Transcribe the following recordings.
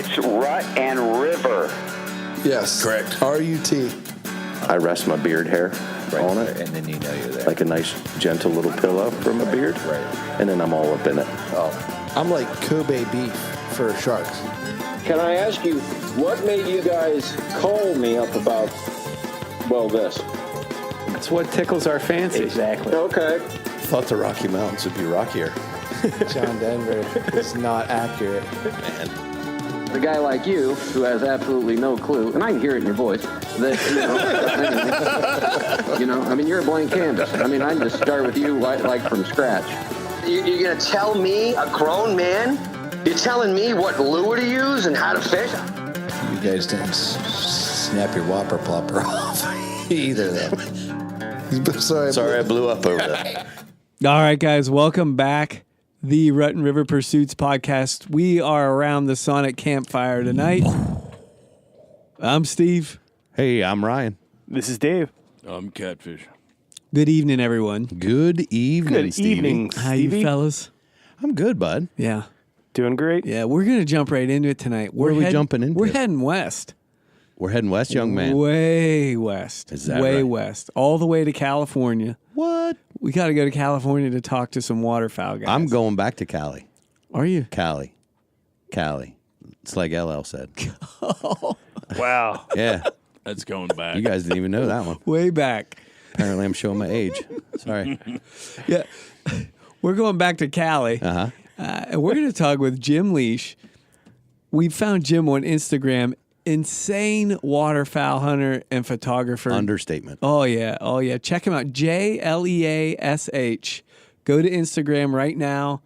It's Rut and River. Yes. Correct. R-U-T. I rest my beard hair on it. And then you know you're there. Like a nice, gentle little pillow for my beard. Right. And then I'm all up in it. Oh. I'm like Kobe beef for sharks. Can I ask you, what made you guys call me up about, well, this? That's what tickles our fancy. Exactly. Okay. Thought the Rocky Mountains would be rockier. John Denver is not accurate. Man. A guy like you, who has absolutely no clue, and I can hear it in your voice, that, I mean, you're a blank canvas. I mean, I can just start with you like from scratch. You're going to tell me, a grown man, you're telling me what lure to use and how to fish? You guys didn't snap your whopper plopper off either, though. Sorry, I blew up over that. All right, guys, welcome back. The Rut and River Pursuits podcast. We are around the Sonic campfire tonight. I'm Steve. Hey, I'm Ryan. This is Dave. I'm Catfish. Good evening, everyone. Good evening, Good Stevie. evening, How you Stevie. fellas? I'm good, bud. Yeah. Doing great. Yeah, we're going to jump right into it tonight. Where are we jumping into? We're heading west. We're heading west, young man. Way west. Is that Way right? west. All the way to California. What? We got to go to California to talk to some waterfowl guys. I'm going back to Cali. Are you? Cali. It's like LL said. Wow. Yeah. That's going back. You guys didn't even know that one. Way back. Apparently, I'm showing my age. Sorry. Yeah. We're going back to Cali. Uh-huh. And we're going to talk with Jim Leash. We found Jim on Instagram. Insane waterfowl hunter and photographer. Understatement. Oh, yeah. Oh, yeah. Check him out. JLEASH. Go to Instagram right now.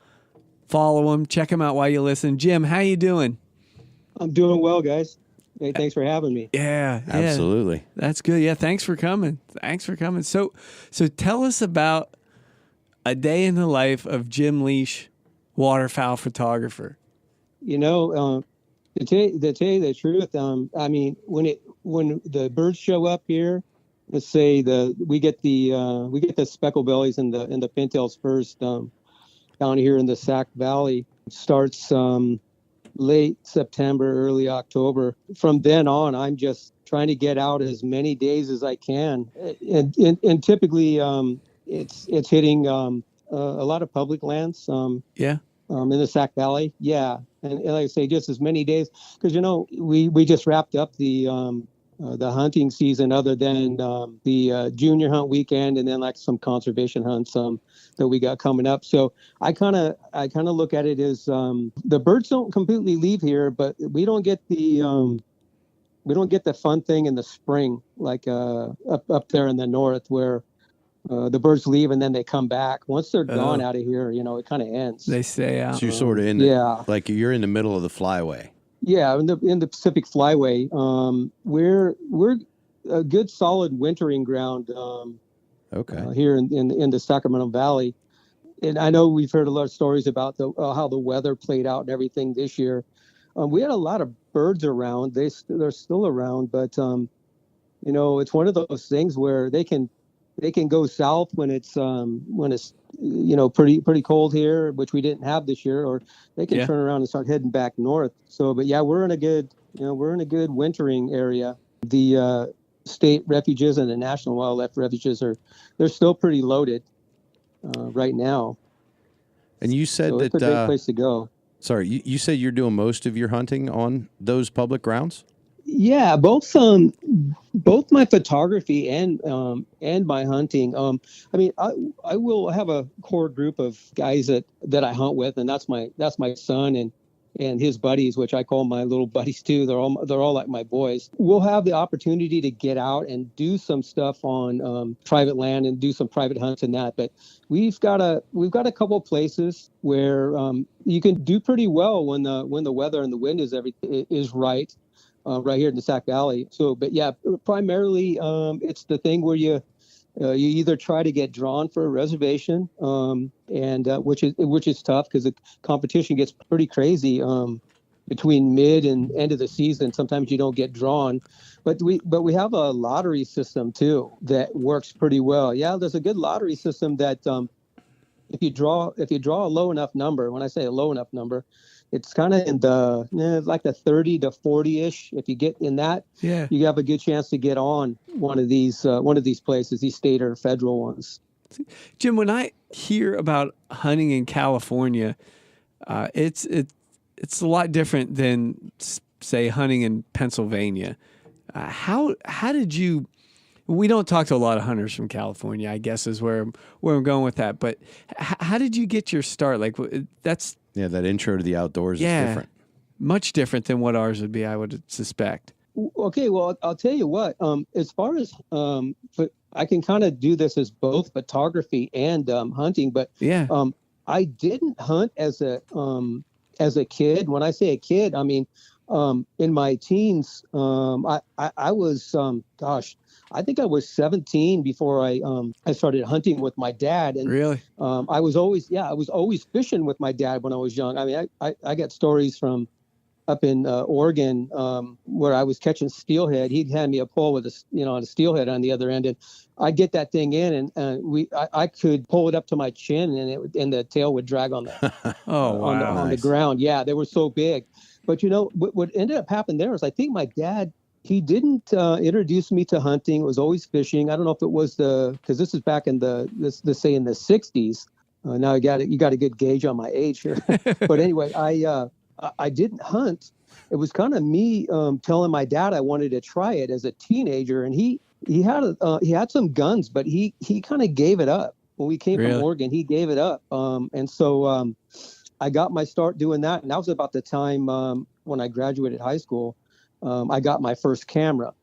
Follow him. Check him out while you listen. Jim, how you doing? I'm doing well, guys. Hey, thanks for having me. Yeah. Absolutely. That's good. Yeah, thanks for coming. So tell us about a day in the life of Jim Leash, waterfowl photographer. You know, to tell you the truth, I mean, when the birds show up here, let's say we get the speckle bellies and the pintails first down here in the Sac Valley. Starts late September, early October. From then on, I'm just trying to get out as many days as I can, and typically it's hitting a lot of public lands. Yeah. In the Sac Valley, yeah, and like I say, just as many days, because we just wrapped up the hunting season, other than the junior hunt weekend, and then like some conservation hunts that we got coming up. So I kind of look at it as the birds don't completely leave here, but we don't get the fun thing in the spring, like up there in the north where. The birds leave and then they come back. Once they're gone out of here, it kind of ends. They stay out. So you're sort of in like you're in the middle of the flyway. Yeah, in the Pacific Flyway. We're a good solid wintering ground. Here in the Sacramento Valley, and I know we've heard a lot of stories about how the weather played out and everything this year. We had a lot of birds around. They're still around, but it's one of those things where they can go south when it's pretty cold here, which we didn't have this year, or they can turn around and start heading back north. So, but yeah, we're in a good wintering area. The state refuges and the national wildlife refuges they're still pretty loaded right now. And you said so that it's a great place to go. Sorry, you said you're doing most of your hunting on those public grounds? Yeah, both my photography and my hunting. I mean, I will have a core group of guys that I hunt with, and that's my son and his buddies, which I call my little buddies too. They're all like my boys. We'll have the opportunity to get out and do some stuff on private land and do some private hunts and that. But we've got a couple places where you can do pretty well when the weather and the wind is right. Right here in the Sac Valley. So, but yeah, primarily it's the thing where you either try to get drawn for a reservation, and which is tough because the competition gets pretty crazy between mid and end of the season. Sometimes you don't get drawn, but we have a lottery system too that works pretty well. Yeah, there's a good lottery system that if you draw a low enough number, when I say a low enough number, it's kind of in the like the 30 to 40-ish. If you get in that, you have a good chance to get on one of these places, these state or federal ones. Jim, when I hear about hunting in California, it's a lot different than, say, hunting in Pennsylvania. How did you? We don't talk to a lot of hunters from California, I guess, is where I'm going with that. But how did you get your start? Like that's that intro to the outdoors is different. Much different than what ours would be, I would suspect. Okay, well, I'll tell you what. As far as I can kind of do this as both photography and hunting, but I didn't hunt as a kid. When I say a kid, I mean in my teens. I was I think I was 17 before I started hunting with my dad. And really, I was always fishing with my dad when I was young. I mean, I got stories from up in Oregon where I was catching steelhead. He'd hand me a pole with a steelhead on the other end, and I'd get that thing in, and I could pull it up to my chin, and the tail would drag on the on the ground. Yeah, they were so big. But what ended up happening there is I think my dad, he didn't introduce me to hunting. It was always fishing. I don't know if it was because this is back in let's say in the 60s. Now you got a good gauge on my age here. But anyway, I didn't hunt. It was kind of me telling my dad I wanted to try it as a teenager, and he had some guns, but he kind of gave it up when we came from Oregon. He gave it up, and so I got my start doing that, and that was about the time when I graduated high school. I got my first camera,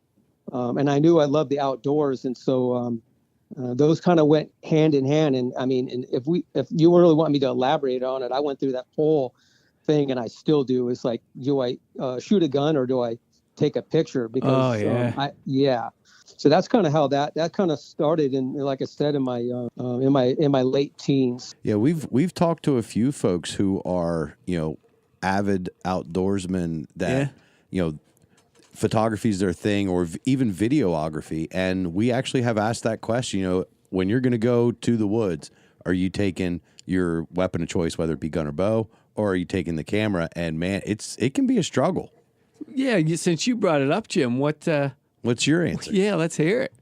and I knew I loved the outdoors, and so those kind of went hand in hand. And I mean, and if you really want me to elaborate on it, I went through that whole thing, and I still do. It's like, do I shoot a gun or do I take a picture? Because so that's kind of how that kind of started. And like I said, in my late teens. Yeah, we've talked to a few folks who are avid outdoorsmen that photography is their thing, or even videography. And we actually have asked that question. When you're going to go to the woods, are you taking your weapon of choice, whether it be gun or bow, or are you taking the camera? And man, it can be a struggle. Yeah, since you brought it up, Jim, what's your answer? Yeah, let's hear it.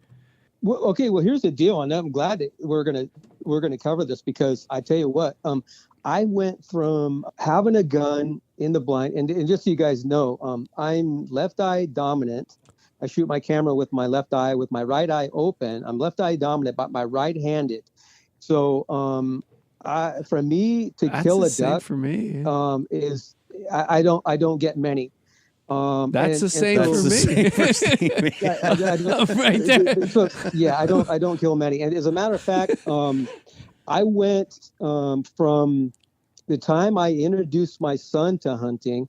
Well, okay. Well, here's the deal, and I'm glad that we're gonna cover this, because I tell you what, I went from having a gun in the blind, and just so you guys know, I'm left eye dominant. I shoot my camera with my left eye, with my right eye open. I'm left eye dominant, but my right-handed. So, for me to kill a duck, for me, is I don't get many. That's the same for me. Right there. So, yeah, I don't kill many. And as a matter of fact, I went from the time I introduced my son to hunting,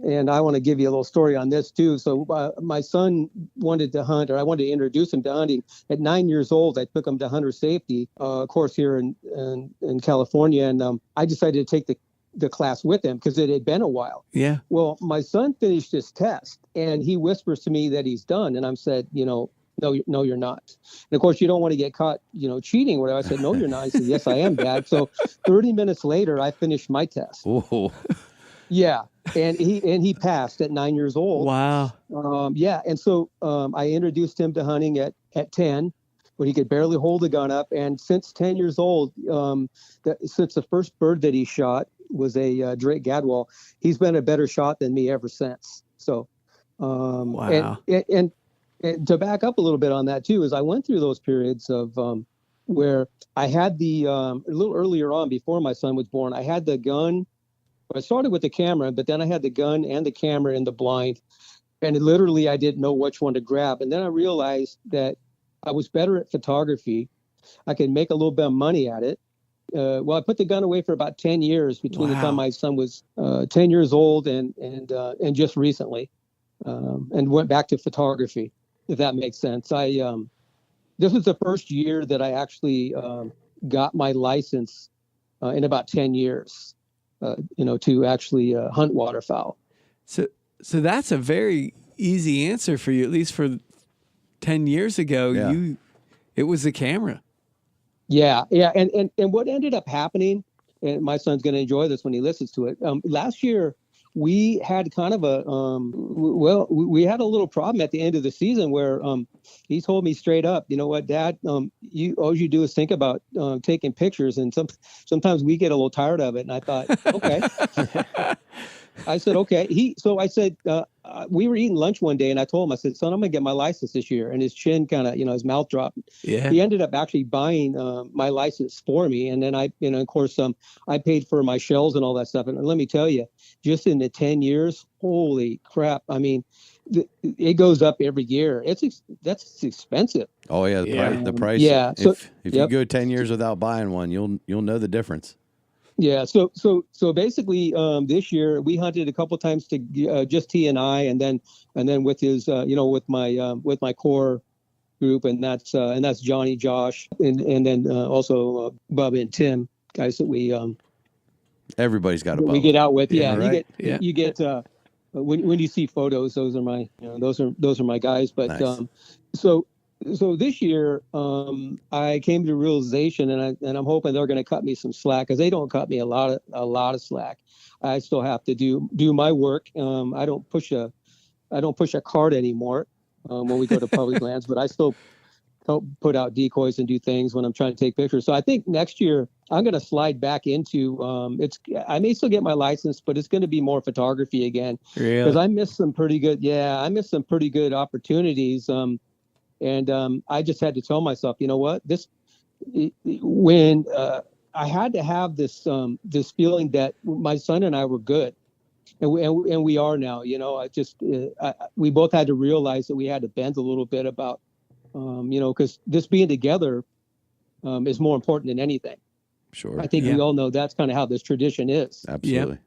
and I want to give you a little story on this too. So my son wanted to hunt, or I wanted to introduce him to hunting. At 9 years old, I took him to hunter safety course here in California, and I decided to take the class with him because it had been a while. Yeah. Well, my son finished his test, and he whispers to me that he's done, and I'm said, no, you're not. And of course, you don't want to get caught, cheating. Whatever. I said, no, you're not. He said, yes, I am, Dad. So 30 minutes later, I finished my test. Ooh. Yeah, and he passed at 9 years old. Wow. Yeah, and so I introduced him to hunting at 10, when he could barely hold a gun up. And since 10 years old, since the first bird that he shot was a Drake Gadwall, he's been a better shot than me ever since. So, wow. And to back up a little bit on that too, is I went through those periods of where I had a little earlier on, before my son was born, I had the gun. I started with the camera, but then I had the gun and the camera in the blind, and literally I didn't know which one to grab. And then I realized that I was better at photography. I could make a little bit of money at it. Well, I put the gun away for about 10 years between the time my son was 10 years old and just recently, and went back to photography, if that makes sense. This was the first year that I actually got my license in about 10 years, to actually hunt waterfowl. So that's a very easy answer for you, at least for 10 years ago. Yeah. It was the camera. Yeah, yeah, and what ended up happening, and my son's going to enjoy this when he listens to it. Last year, we had kind of a well, we had a little problem at the end of the season where he told me straight up, you know what, Dad, you all you do is think about taking pictures, and sometimes we get a little tired of it. And I thought, okay. I said, okay. So I said, we were eating lunch one day and I told him, I said, son, I'm going to get my license this year. And his chin kind of, his mouth dropped. Yeah. He ended up actually buying my license for me. And then of course, I paid for my shells and all that stuff. And let me tell you, just in the 10 years, holy crap. I mean, it goes up every year. That's expensive. Oh yeah. The price. Yeah. So if you go 10 years without buying one, you'll know the difference. Yeah. So basically, this year we hunted a couple times to just he and I, and then with his, with my core group, and that's Johnny, Josh, and then also Bubba and Tim, guys that we everybody's got a Bubba. We get out with. Yeah. Right? You get when you see photos, those are my those are my guys. But nice. So this year, I came to the realization, and I'm hoping they're going to cut me some slack, because they don't cut me a lot of slack. I still have to do my work. I don't push a cart anymore when we go to public lands, but I still help put out decoys and do things when I'm trying to take pictures. So I think next year I'm going to slide back into I may still get my license, but it's going to be more photography again. Really? Because I missed some pretty good opportunities. And I just had to tell myself, you know what, when I had to have this feeling that my son and I were good, and we are now. We both had to realize that we had to bend a little bit about, because this being together is more important than anything. Sure. I think we all know that's kind of how this tradition is. Absolutely.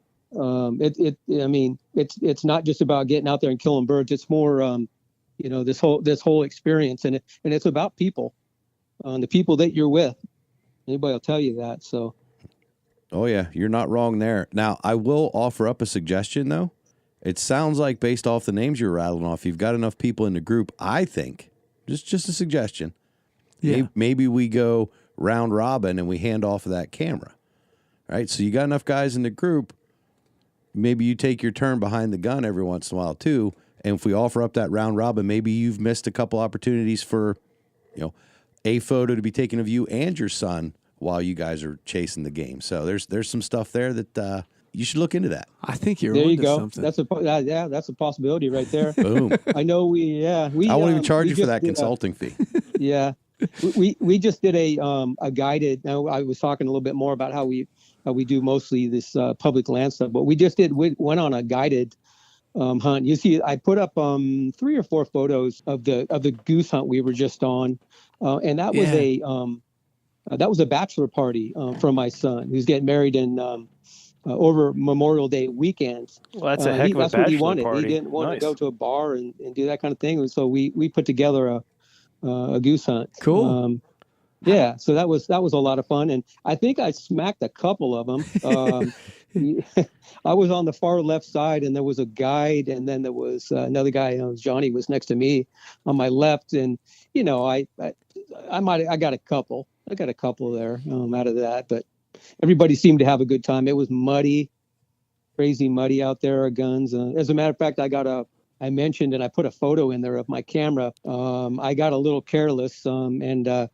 It's not just about getting out there and killing birds. It's more, this whole experience, and it's about people, the people that you're with. Anybody will tell you that. So. Oh yeah, you're not wrong there. Now I will offer up a suggestion though. It sounds like based off the names you're rattling off, you've got enough people in the group. I think just a suggestion. Yeah. Maybe we go round robin and we hand off that camera. Right. So you got enough guys in the group. Maybe you take your turn behind the gun every once in a while too. And if we offer up that round robin, maybe you've missed a couple opportunities for, a photo to be taken of you and your son while you guys are chasing the game. So there's some stuff there that you should look into that. I think you're there. You onto go. something. That's a possibility right there. Boom. I know I won't even charge you for that consulting fee. Yeah, we just did a guided. Now I was talking a little bit more about how we do mostly this public land stuff, but we went on a guided hunt. You see, I put up 3 or 4 photos of the goose hunt we were just on, and that was a bachelor party from my son, who's getting married in over Memorial Day weekend. Well, that's a heck of a bachelor what he wanted. party. He didn't want Nice. to go to a bar and do that kind of thing, and so we put together a goose hunt. Cool. Yeah, so that was a lot of fun, and I think I smacked a couple of them. I was on the far left side, and there was a guide, and then there was another guy. Johnny was next to me on my left, and I got a couple. I got a couple there out of that, but everybody seemed to have a good time. It was muddy, crazy muddy out there. Our guns. As a matter of fact, I mentioned, and I put a photo in there of my camera. I got a little careless and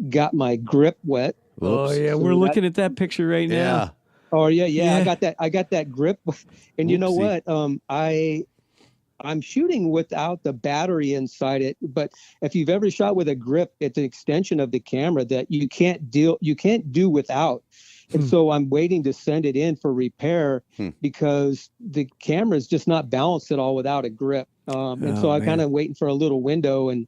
got my grip wet. Oh yeah, we're looking at that picture right now. Yeah. Oh yeah. I got that grip, and you know Whoopsie. what? I'm shooting without the battery inside it. But if you've ever shot with a grip, it's an extension of the camera that you can't do without. And so I'm waiting to send it in for repair because the camera is just not balanced at all without a grip. And so I'm kind of waiting for a little window and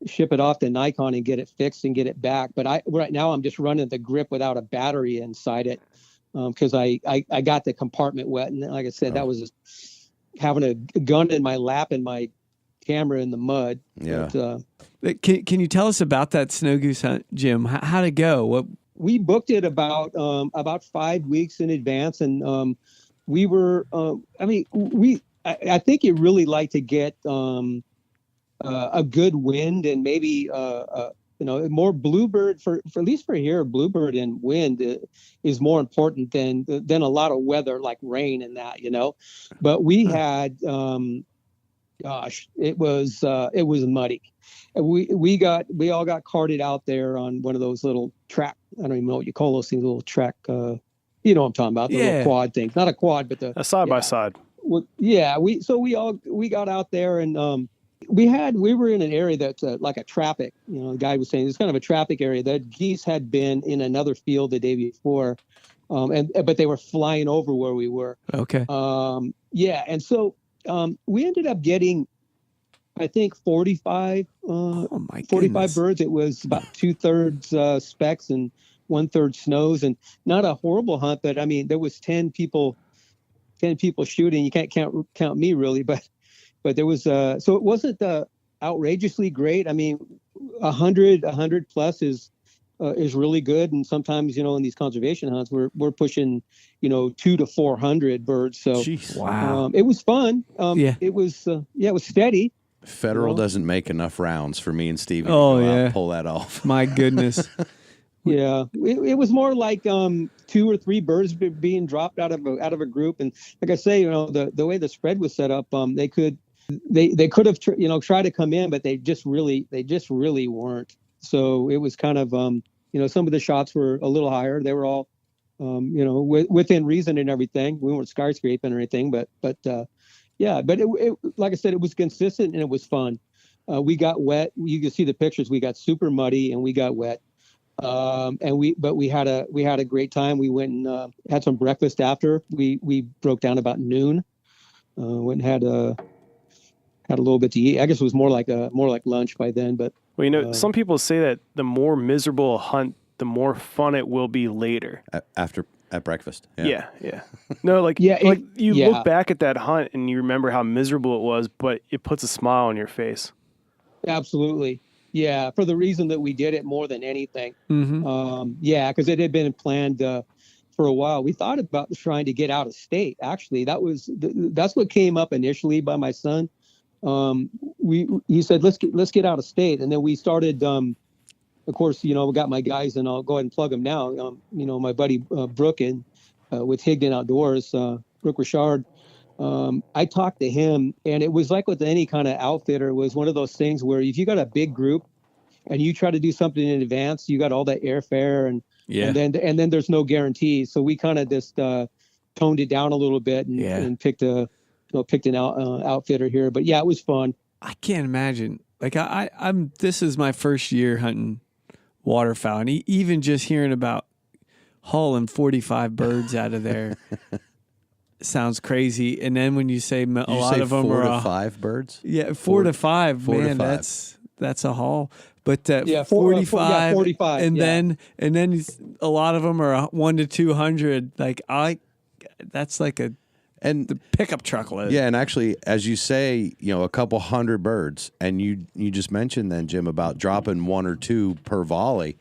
ship it off to Nikon and get it fixed and get it back. But right now I'm just running the grip without a battery inside it because I got the compartment wet. And like I said, that was just having a gun in my lap and my camera in the mud. Yeah. But, Can you tell us about that snow goose hunt, Jim? How'd it go? What? We booked it about 5 weeks in advance, and we were. I think you really like to get a good wind and maybe more bluebird for at least for here, bluebird and wind is more important than a lot of weather like rain and that, but we had, gosh, it was muddy. And we all got carted out there on one of those little track. I don't even know what you call those things, little track, you know what I'm talking about, the little quad things, not a quad, but a side by side. Well, yeah, we got out there and, we were in an area that's like a traffic, the guy was saying it's kind of a traffic area that geese had been in another field the day before. But they were flying over where we were. Okay. Yeah. And so, we ended up getting, I think 45 birds. It was about 2/3 specks and 1/3 snows, and not a horrible hunt, but I mean, there was 10 people shooting. You can't count me really, but there was, so it wasn't outrageously great. I mean, 100 plus is really good. And sometimes, in these conservation hunts, we're pushing, 200 to 400 birds. So, jeez, wow. It was fun. It was steady. Federal doesn't make enough rounds for me and Steven to pull that off. My goodness. Yeah, it was more like 2 or 3 birds being dropped out of a group. And like I say, the way the spread was set up, they could have tried to come in, but they just really weren't. So it was kind of some of the shots were a little higher. They were all within reason and everything. We weren't skyscraping or anything, but it like I said, it was consistent and it was fun. We got wet. You can see the pictures. We got super muddy and we got wet. And we had a great time. We went and had some breakfast after. We broke down about noon. Went and had a little bit to eat. I guess it was more like lunch by then. But some people say that the more miserable a hunt, the more fun it will be later. At breakfast. Yeah. No, you look back at that hunt and you remember how miserable it was, but it puts a smile on your face. Absolutely. Yeah, for the reason that we did it more than anything. Mm-hmm. Because it had been planned for a while. We thought about trying to get out of state. Actually, that's what came up initially by my son. He said, let's get out of state, and then we started. Of course, we got my guys, and I'll go ahead and plug them now. My buddy Brooke with Higdon Outdoors, Brooke Richard. I talked to him, and it was like with any kind of outfitter, it was one of those things where if you got a big group and you try to do something in advance, you got all that airfare and then there's no guarantees. So we kind of just toned it down a little bit and picked an outfitter here. But yeah, it was fun. I can't imagine. Like this is my first year hunting waterfowl, and even just hearing about hauling 45 birds out of there. Sounds crazy. And then when you say a lot of them 4 to 5 birds? Yeah, 4 to 5. Man, that's a haul. But 45, 45. And then a lot of them are 1 to 200. That's like the pickup truck load. Yeah, and actually, as you say, a couple hundred birds, and you just mentioned then, Jim, about dropping 1 or 2 per volley.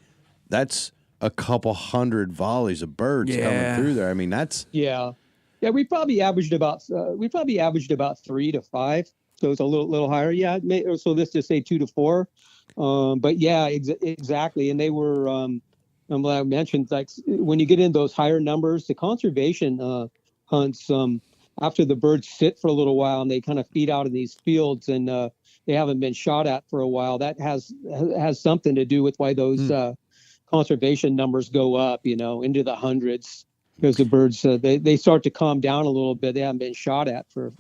That's a couple hundred volleys of birds coming through there. I mean, that's Yeah, we probably averaged about 3 to 5, so it's a little higher. Yeah, so let's just say 2 to 4. But yeah, exactly. And they were, I mentioned, like when you get in those higher numbers, the conservation hunts, after the birds sit for a little while and they kind of feed out in these fields and they haven't been shot at for a while, that has something to do with why those conservation numbers go up, into the hundreds. Because the birds, they start to calm down a little bit. They haven't been shot at for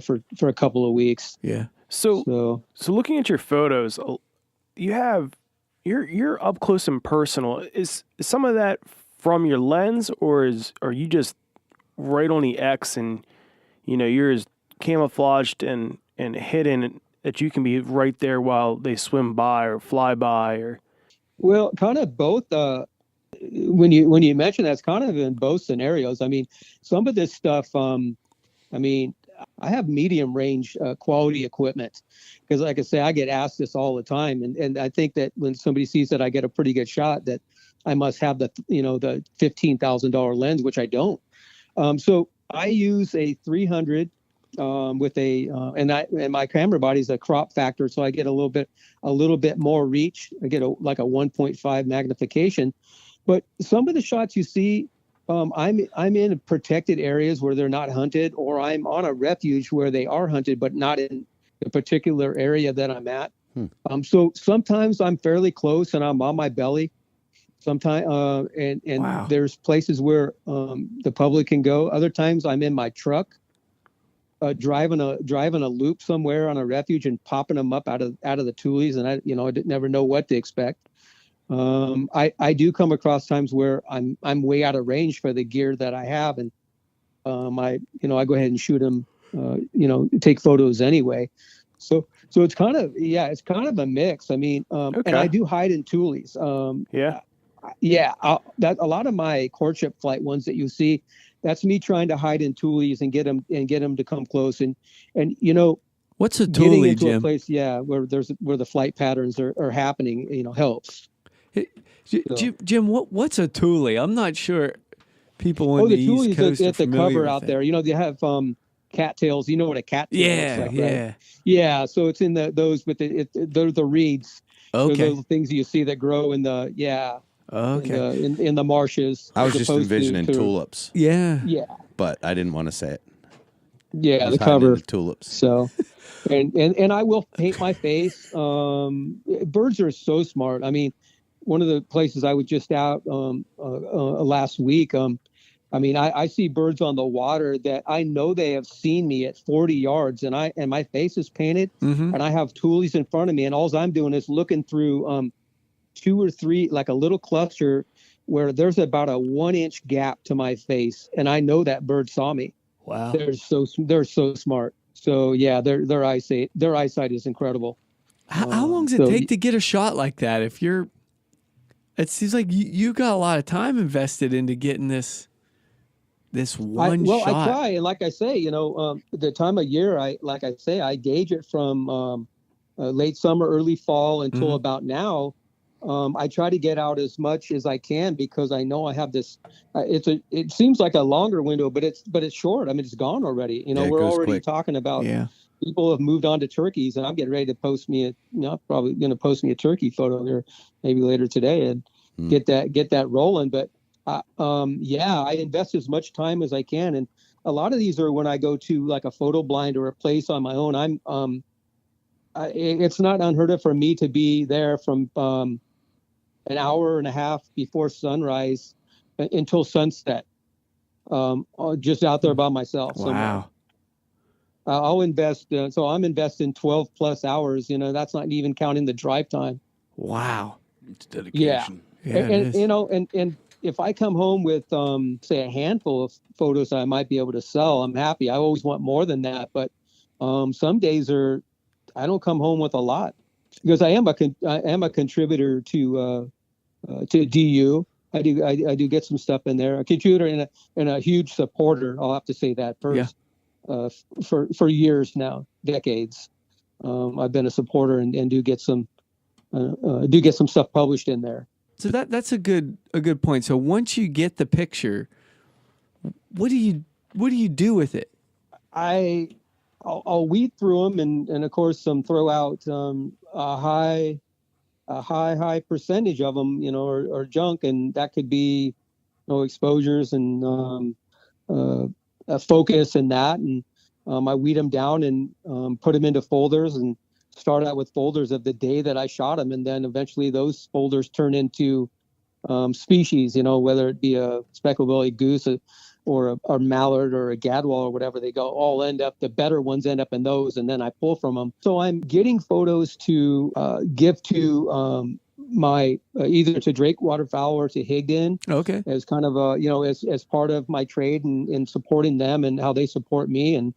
for a couple of weeks. Yeah. So looking at your photos, you're up close and personal. Is some of that from your lens, or are you just right on the X and you're as camouflaged and hidden that you can be right there while they swim by or fly by or? Well, kind of both. When you mention that's kind of in both scenarios. I mean, some of this stuff, I have medium range quality equipment because, like I say, I get asked this all the time, and I think that when somebody sees that I get a pretty good shot, that I must have the $15,000 lens, which I don't. So I use a 300 with and my camera body is a crop factor, so I get a little bit more reach. I get like a 1.5 magnification. But some of the shots you see, I'm in protected areas where they're not hunted, or I'm on a refuge where they are hunted, but not in the particular area that I'm at. So sometimes I'm fairly close and I'm on my belly. Sometimes, and Wow. there's places where the public can go. Other times I'm in my truck, driving a loop somewhere on a refuge and popping them up out of the tules, and I never know what to expect. I do come across times where I'm way out of range for the gear that I have, and I go ahead and shoot them, take photos anyway. So it's kind of a mix. I mean, and I do hide in tules. That a lot of my courtship flight ones that you see, that's me trying to hide in tules and get them to come close, and what's a getting tule, into Jim? a place where the flight patterns are happening, helps. Jim, what's a tule? I'm not sure. People on the the tule East Coast is are at the familiar cover with out it. there. They have cattails. You know what a cattail looks like, right? Yeah. So it's in those, but they're the reeds. Okay. They're the things you see that grow in the in the marshes. I was just envisioning tulips. Yeah. But I didn't want to say it. Yeah, the Hiding cover. in the tulips. So, and I will paint my face. Birds are so smart. I mean, one of the places I was just out last week. I see birds on the water that I know they have seen me at 40 yards, and my face is painted, and I have tules in front of me, and all I'm doing is looking through 2 or 3, like a little cluster where there's about a 1-inch gap to my face, and I know that bird saw me. Wow. They're so smart. So yeah, their eyesight is incredible. How long does it take to get a shot like that? It seems like you got a lot of time invested into getting this one shot. I try, and like I say, the time of year, I gauge it from late summer, early fall until about now. I try to get out as much as I can because I know I have this. It seems like a longer window, but it's short. I mean, it's gone already. We're already talking about. Yeah. People have moved on to turkeys, and I'm getting ready to post me probably going to post me a turkey photo here maybe later today and get that rolling. But I invest as much time as I can, and a lot of these are when I go to like a photo blind or a place on my own. It's not unheard of for me to be there from an hour and a half before sunrise until sunset, just out there by myself. Wow. I'll invest. So I'm investing 12 plus hours. That's not even counting the drive time. Wow. It's dedication. Yeah, and if I come home with, say, a handful of photos that I might be able to sell, I'm happy. I always want more than that. But some days I don't come home with a lot because I am a contributor to DU. I do get some stuff in there. A contributor and a huge supporter. I'll have to say that first. Yeah. For years now, decades, I've been a supporter and do get some stuff published in there. So that's a good point. So once you get the picture, what do you do with it? I'll weed through them and of course throw out a high percentage of them, or junk, and that could be exposures and focus and that, and I weed them down and put them into folders and start out with folders of the day that I shot them, and then eventually those folders turn into species, whether it be a speckled-bellied goose or a mallard or a gadwall or whatever. They the better ones end up in those, and then I pull from them. So I'm getting photos to give to my either to Drake Waterfowl or to Higdon. Okay. As kind of as part of my trade and supporting them and how they support me, and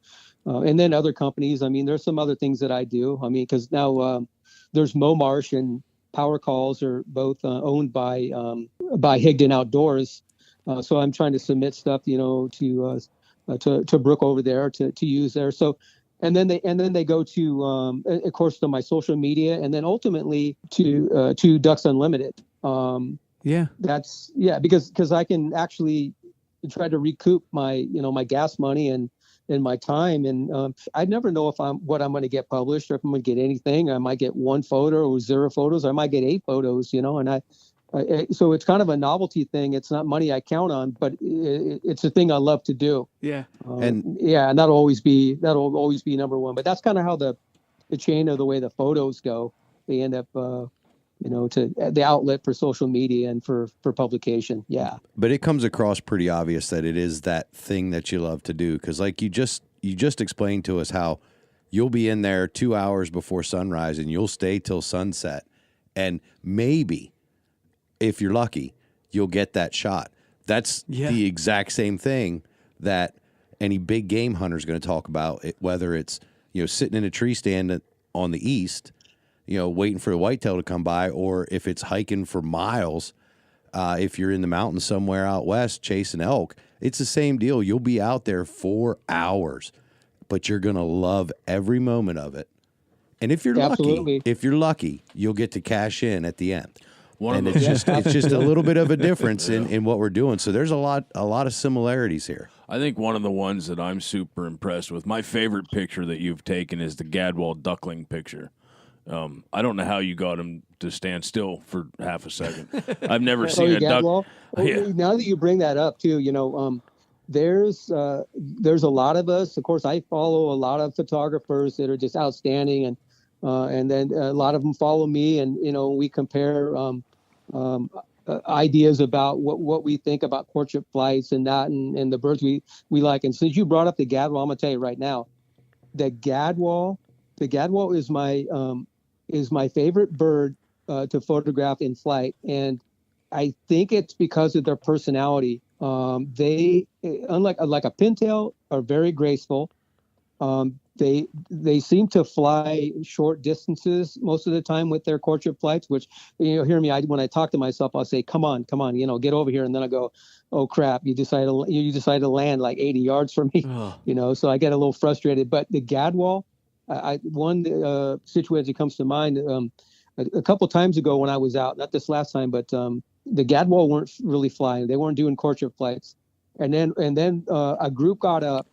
then other companies. I mean, there's some other things that I do. I mean, because now there's Momarsh and Power Calls are both owned by Higdon Outdoors. So I'm trying to submit stuff, to Brooke over there to use there. So, and then they go to, of course, to my social media, and then ultimately to Ducks Unlimited. Because I can actually try to recoup my gas money and in my time. And I never know if I'm going to get published or if I'm going to get anything. I might get one photo or 0 photos. Or I might get 8 photos, and so it's kind of a novelty thing. It's not money I count on, but it's a thing I love to do. Yeah. And that'll always be number one. But that's kind of how the chain of the way the photos go. They end up, to the outlet for social media and for publication. Yeah. But it comes across pretty obvious that it is that thing that you love to do. Cause like you just explained to us how you'll be in there 2 hours before sunrise and you'll stay till sunset. And maybe if you're lucky, you'll get that shot. That's the exact same thing that any big game hunter is going to talk about, whether it's, sitting in a tree stand on the east, waiting for the whitetail to come by, or if it's hiking for miles, if you're in the mountains somewhere out west chasing elk, it's the same deal. You'll be out there 4 hours, but you're going to love every moment of it. And if you're lucky, you'll get to cash in at the end. It's just a little bit of a difference in what we're doing. So there's a lot of similarities here. I think one of the ones that I'm super impressed with, my favorite picture that you've taken is the Gadwall duckling picture. I don't know how you got him to stand still for half a second. I've never seen a duck. Now that you bring that up too, there's a lot of us. Of course, I follow a lot of photographers that are just outstanding, and then a lot of them follow me, and we compare ideas about what we think about courtship flights and that, and the birds we like. And since you brought up the Gadwall, I'm gonna tell you right now, the Gadwall is my favorite bird to photograph in flight, and I think it's because of their personality. They, unlike a pintail, are very graceful. They seem to fly short distances most of the time with their courtship flights, which, hear me, when I talk to myself, I'll say, come on, get over here. And then I go, oh crap, you decided to land like 80 yards from me, so I get a little frustrated. But the Gadwall, one situation comes to mind, a couple times ago when I was out, not this last time, but the Gadwall weren't really flying. They weren't doing courtship flights. And then a group got up,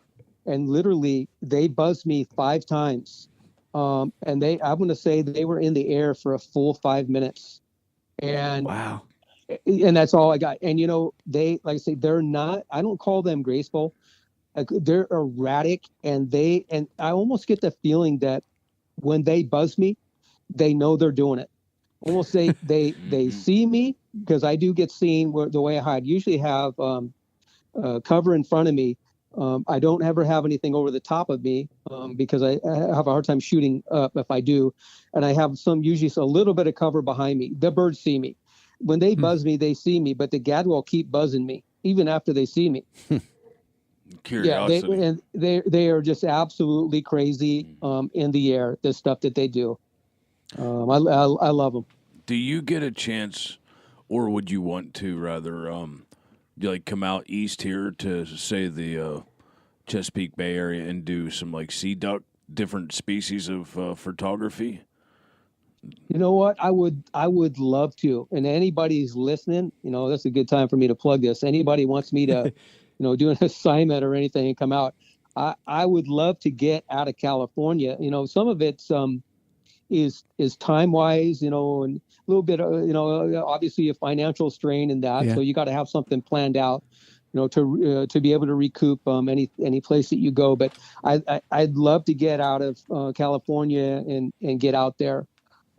and literally they buzzed me 5 times. And I'm going to say they were in the air for a full 5 minutes. And wow. And that's all I got. And, they, like I say, they're not, I don't call them graceful. They're erratic, and I almost get the feeling that when they buzz me, they know they're doing it. Almost they see me, because I do get seen the way I hide. Usually have cover in front of me. I don't ever have anything over the top of me because I have a hard time shooting up if I do. And I have usually a little bit of cover behind me. The birds see me. When they buzz me, they see me, but the Gadwall keep buzzing me even after they see me. Curiosity. Yeah, they are just absolutely crazy in the air, the stuff that they do. I love them. Do you get a chance, or would you want to rather come out east here to, say, the Chesapeake Bay area and do some sea duck, different species of photography? You know what? I would love to. And anybody's listening, that's a good time for me to plug this. Anybody wants me to, do an assignment or anything and come out, I would love to get out of California. Some of it's is time wise, and a little bit, obviously a financial strain in that. Yeah. So you got to have something planned out, to be able to recoup any place that you go. But I'd love to get out of California and get out there,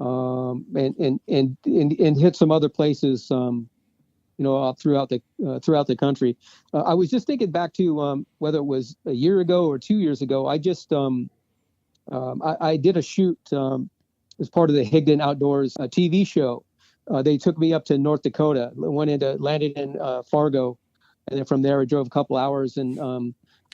and hit some other places, throughout the country. I was just thinking back to whether it was a year ago or 2 years ago. I just I did a shoot as part of the Higdon Outdoors TV show. They took me up to North Dakota, landed in Fargo, and then from there I drove a couple hours, and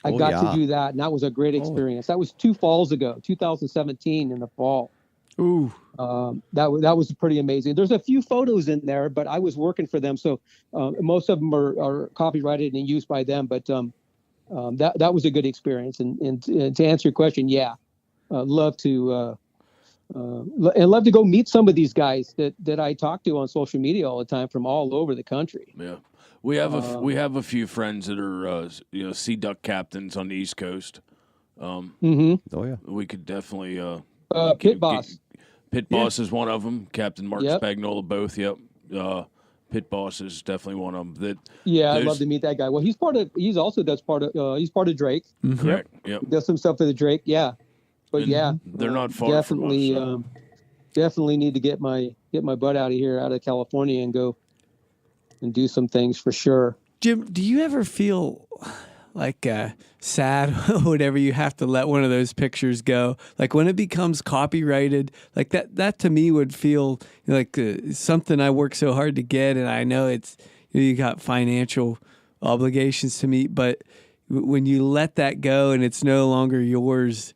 I got to do that, and that was a great experience. That was 2 falls ago, 2017 in the fall. Ooh. That was pretty amazing. There's a few photos in there, but I was working for them, so most of them are copyrighted and used by them. But that was a good experience. And to answer your question, love to go meet some of these guys that I talk to on social media all the time from all over the country. Yeah, we have a few friends that are sea duck captains on the East Coast. Oh yeah. We could definitely Pit Boss. Pit Boss is one of them. Captain Mark Yep. Spagnola, both. Yep. Pit Boss is definitely one of them. I'd love to meet that guy. Well, he's part of Drake. Correct. Yep. He does some stuff for the Drake. Yeah. But they're not far from us. Definitely need to get my butt out of California and go and do some things for sure. Jim, do you ever feel like sad whenever you have to let one of those pictures go? Like when it becomes copyrighted, like that to me would feel like something I work so hard to get, and I know it's you got financial obligations to meet, but when you let that go and it's no longer yours.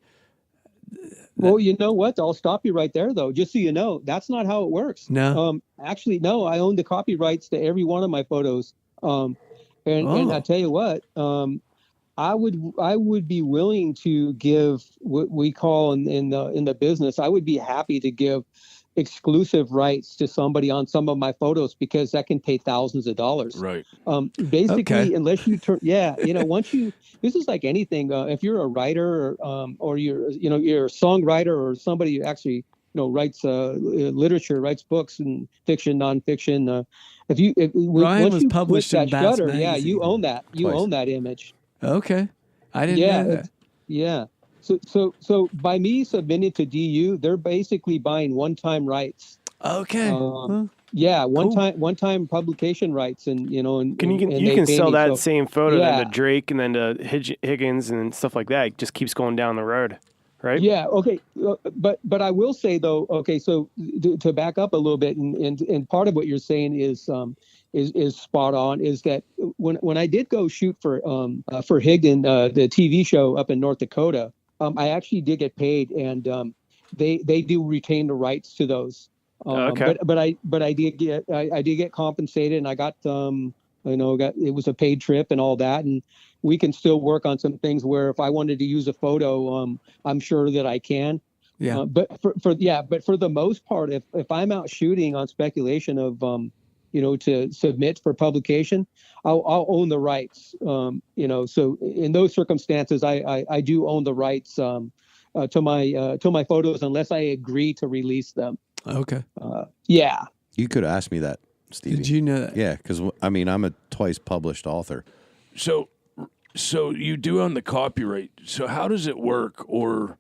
Well, you know what? I'll stop you right there, though, just so you know. That's not how it works. No. Actually, no. I own the copyrights to every one of my photos. And I tell you what, I would be willing to give what we call in the business. I would be happy to give exclusive rights to somebody on some of my photos because that can pay thousands of dollars. Right. Basically, unless you turn, once you, this is like anything. If you're a writer or you're a songwriter or somebody who actually, writes literature, writes books and fiction, nonfiction. Ryan once was you published click in that Bats shutter, Magazine. you own that. You own that image. Okay. I didn't know that. Yeah. So by me submitting to DU, they're basically buying one-time rights. Okay. One-time publication rights, and you can sell that same photo then to Drake and then to Higgins and stuff like that. It just keeps going down the road, right? Yeah. Okay. But I will say though. Okay. So to back up a little bit, and part of what you're saying is spot on. Is that when I did go shoot for Higdon, the TV show up in North Dakota. I actually did get paid, and they do retain the rights to those. Okay. But I did get compensated, and I got it was a paid trip and all that, and we can still work on some things where if I wanted to use a photo, I'm sure that I can. Yeah. But for the most part, if I'm out shooting on speculation of to submit for publication, I'll own the rights. So in those circumstances, I do own the rights to my photos unless I agree to release them. Okay. Yeah. You could ask me that, Stevie. Did you know that? Yeah, because I'm a twice published author. So you do own the copyright. So how does it work, or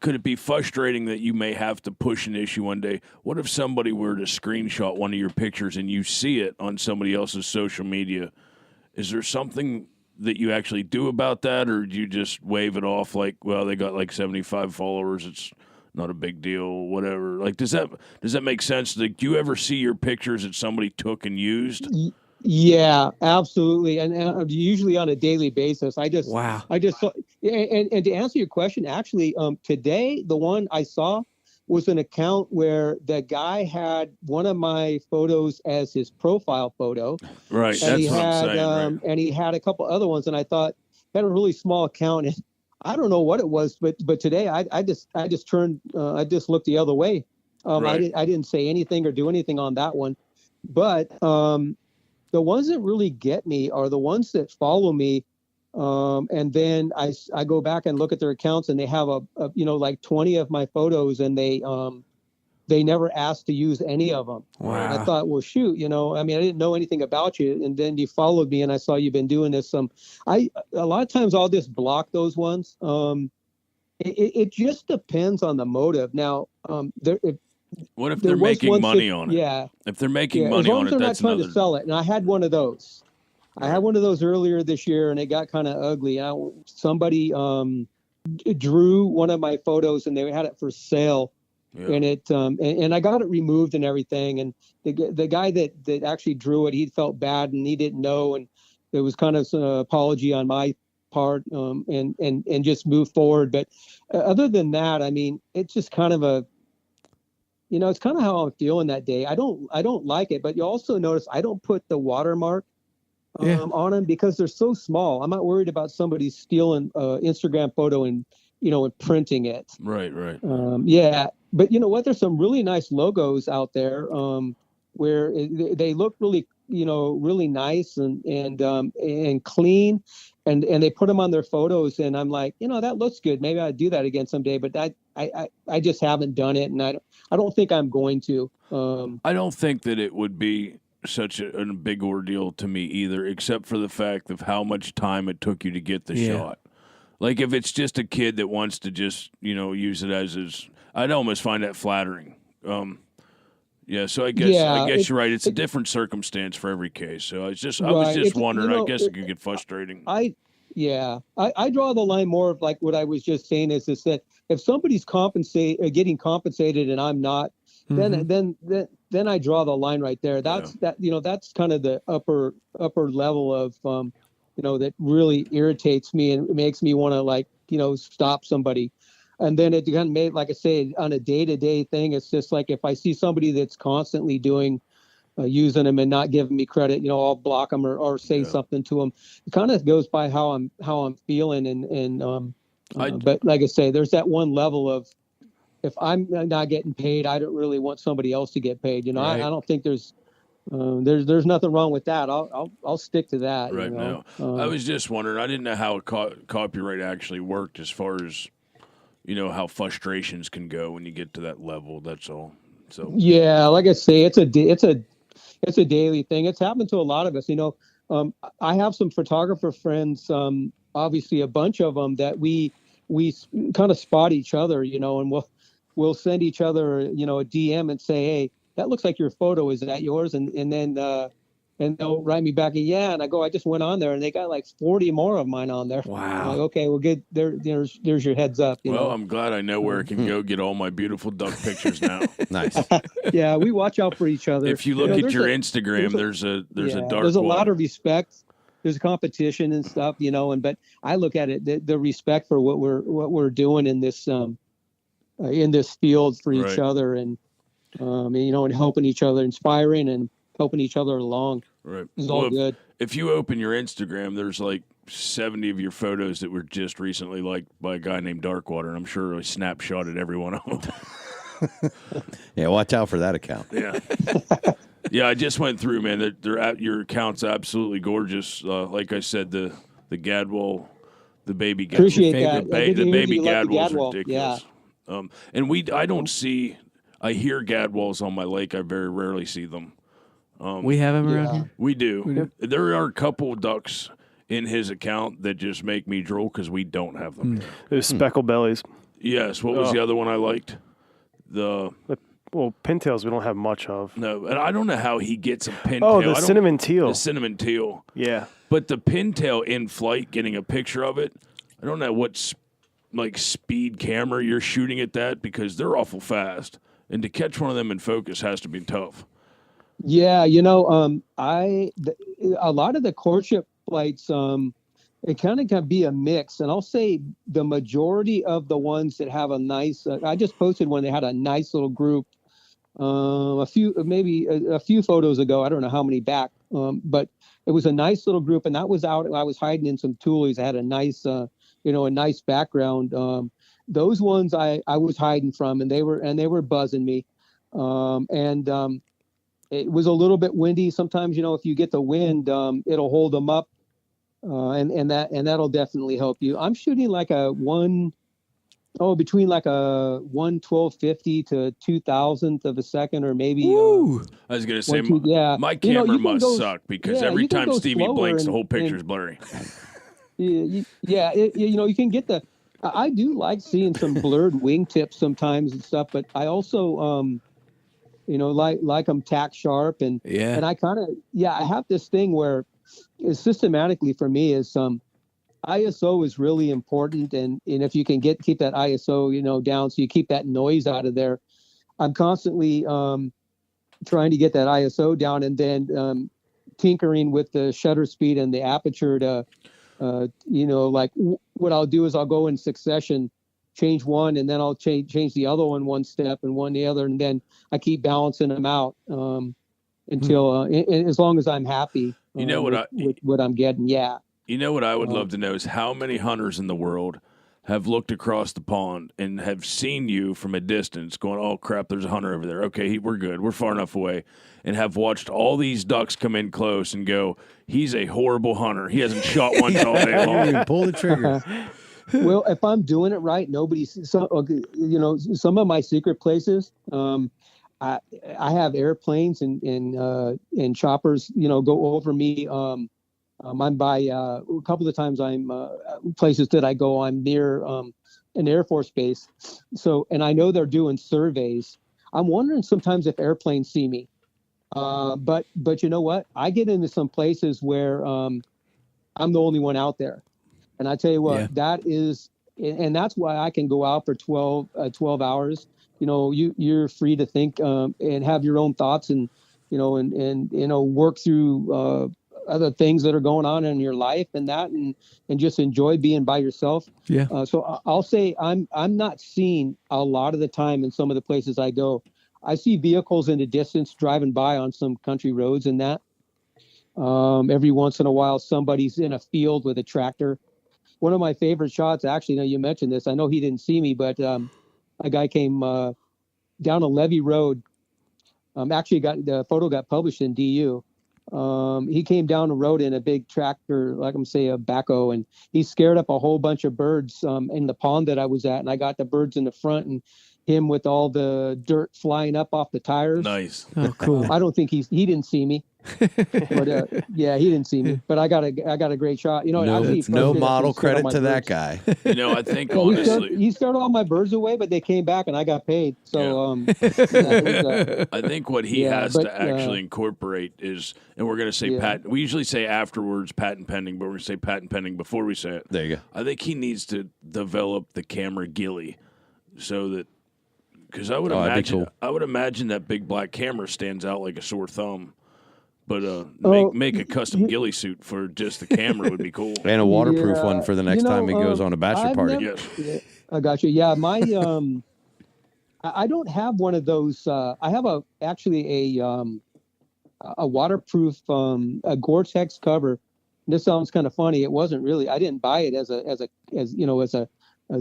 could it be frustrating that you may have to push an issue one day? What if somebody were to screenshot one of your pictures and you see it on somebody else's social media? Is there something that you actually do about that, or do you just wave it off like, well, they got like 75 followers, it's not a big deal, whatever? Like, does that make sense? Like, do you ever see your pictures that somebody took and used? Yeah, absolutely, and usually on a daily basis. And to answer your question, actually, today the one I saw was an account where the guy had one of my photos as his profile photo. Right, that's what I'm saying. Right. And he had a couple other ones, and I thought he had a really small account, and I don't know what it was, but today I just looked the other way. Right. I didn't say anything or do anything on that one, but the ones that really get me are the ones that follow me. And then I go back and look at their accounts, and they have like 20 of my photos, and they never asked to use any of them. Wow. And I thought, well, shoot, I didn't know anything about you. And then you followed me, and I saw you've been doing this. A lot of times I'll just block those ones. It just depends on the motive. Now, what if they're making money on it? Yeah. If they're making money on it, that's they're not trying another. to sell it. And I had one of those. I had one of those earlier this year, and it got kind of ugly. Somebody drew one of my photos, and they had it for sale. Yeah. And it and I got it removed and everything. And the guy that actually drew it, he felt bad, and he didn't know. And it was kind of an apology on my part, and just move forward. But other than that, it's just kind of it's kind of how I'm feeling that day. I don't like it, but you also notice I don't put the watermark on them because they're so small. I'm not worried about somebody stealing Instagram photo and printing it. Right. Yeah, but you know what? There's some really nice logos out there where they look really really nice and clean, and they put them on their photos, and I'm like, that looks good. Maybe I'd do that again someday, but I just haven't done it, and I don't think I'm going to. I don't think that it would be such a big ordeal to me either, except for the fact of how much time it took you to get the shot. Like if it's just a kid that wants to just, use it as his, I'd almost find that flattering. So I guess you're right. It's a different circumstance for every case. So I was just wondering. I guess it could get frustrating. I draw the line more of like what I was just saying is that if somebody's getting compensated and I'm not, then I draw the line right there. That's that's kind of the upper level of that really irritates me and makes me want to stop somebody. And then it kind of made, like I say, on a day-to-day thing, it's just like if I see somebody that's constantly using them and not giving me credit, I'll block them or say something to them. It kind of goes by how I'm feeling. But like I say, there's that one level of if I'm not getting paid, I don't really want somebody else to get paid. I don't think there's nothing wrong with that. I'll stick to that. Right now, I was just wondering. I didn't know how copyright actually worked as far as how frustrations can go when you get to that level. That's all. So yeah, like I say, it's a daily thing. It's happened to a lot of us. I have some photographer friends. Obviously, a bunch of them that we kind of spot each other. And we'll send each other a DM and say, hey, that looks like your photo. Is that yours? And then they'll write me back, and I go, I just went on there, and they got like 40 more of mine on there. Wow. I'm like, okay, well, good. There's your heads up. I'm glad I know where I can go get all my beautiful duck pictures now. Nice. Yeah, we watch out for each other. If you look at your Instagram, there's a Darkwater. There's a lot of respect. There's competition and stuff, but I look at it the respect for what we're doing in this field for each other, and and helping each other, inspiring and helping each other along. Right. It's all good. If you open your Instagram, there's like 70 of your photos that were just recently liked by a guy named Darkwater, and I'm sure I snapshotted every one of them. Yeah, watch out for that account. Yeah. Yeah, I just went through, man. Your account's absolutely gorgeous. Like I said, the Gadwall, the baby Gadwall. Appreciate that. The baby Gadwall's ridiculous. Yeah. And I don't see, I hear Gadwalls on my lake. I very rarely see them. We have him around here? We do. There are a couple of ducks in his account that just make me drool because we don't have them. There's speckle bellies. Yes. What was the other one I liked? Well, pintails we don't have much of. No, and I don't know how he gets a pintail. Oh, the cinnamon teal. The cinnamon teal. Yeah. But the pintail in flight, getting a picture of it, I don't know what speed camera you're shooting at that because they're awful fast. And to catch one of them in focus has to be tough. Yeah, a lot of the courtship flights, it kind of can be a mix. And I'll say the majority of the ones that have a nice, I just posted one that had a nice little group, a few photos ago. I don't know how many back, but it was a nice little group, and that was out. I was hiding in some tulies. I had a nice, a nice background. Those ones I was hiding from, and they were buzzing me. It was a little bit windy. Sometimes, if you get the wind, it'll hold them up, and that'll definitely help you. I'm shooting like between like a 1/1250 to 2,000th of a second, or maybe. I was gonna say, my camera must suck because every time Stevie blinks, the whole picture's blurry. You can get the. I do like seeing some blurred wingtips sometimes and stuff, but I also like them tack sharp, and I kind of I have this thing where systematically for me is ISO is really important, and if you can keep that ISO down so you keep that noise out of there. I'm constantly trying to get that ISO down, and then tinkering with the shutter speed and the aperture to what I'll do is I'll go in succession, change one, and then I'll change the other one step and one the other, and then I keep balancing them out until as long as I'm happy. With what I'm getting. Yeah. You know what I would love to know is how many hunters in the world have looked across the pond and have seen you from a distance going, oh, crap, there's a hunter over there. Okay, we're good. We're far enough away. And have watched all these ducks come in close and go, he's a horrible hunter. He hasn't shot one all day long. Pull the trigger. Well, if I'm doing it right, some of my secret places, I have airplanes and choppers, go over me. I'm by a couple of times I'm places that I go. I'm near an Air Force base, and I know they're doing surveys. I'm wondering sometimes if airplanes see me. But you know what? I get into some places where I'm the only one out there. And I tell you what, that is, and that's why I can go out for 12 hours. You're free to think and have your own thoughts and work through other things that are going on in your life and just enjoy being by yourself. Yeah. So I'll say I'm not seen a lot of the time in some of the places I go. I see vehicles in the distance driving by on some country roads and that. Every once in a while, somebody's in a field with a tractor. One of my favorite shots, actually, now you mentioned this, I know he didn't see me, but a guy came down a levee road. Actually, the photo got published in DU. He came down the road in a big tractor, like I'm saying, a backhoe, and he scared up a whole bunch of birds in the pond that I was at, and I got the birds in the front and him with all the dirt flying up off the tires. Nice. Oh, cool. I don't think he didn't see me. But he didn't see me. But I got a great shot. No model credit to that guy. I think honestly, he scared all my birds away, but they came back and I got paid. So I think what he has to actually incorporate is, and we're going to say patent. We usually say afterwards patent pending, but we're going to say patent pending before we say it. There you go. I think he needs to develop the camera ghillie, so that. Because I would imagine that big black camera stands out like a sore thumb. But make a custom ghillie suit for just the camera would be cool. And a waterproof one for the next time he goes on a bachelor party. Yes. I got you. Yeah, my I don't have one of those. I have a waterproof a Gore-Tex cover. This sounds kind of funny. It wasn't really. I didn't buy it as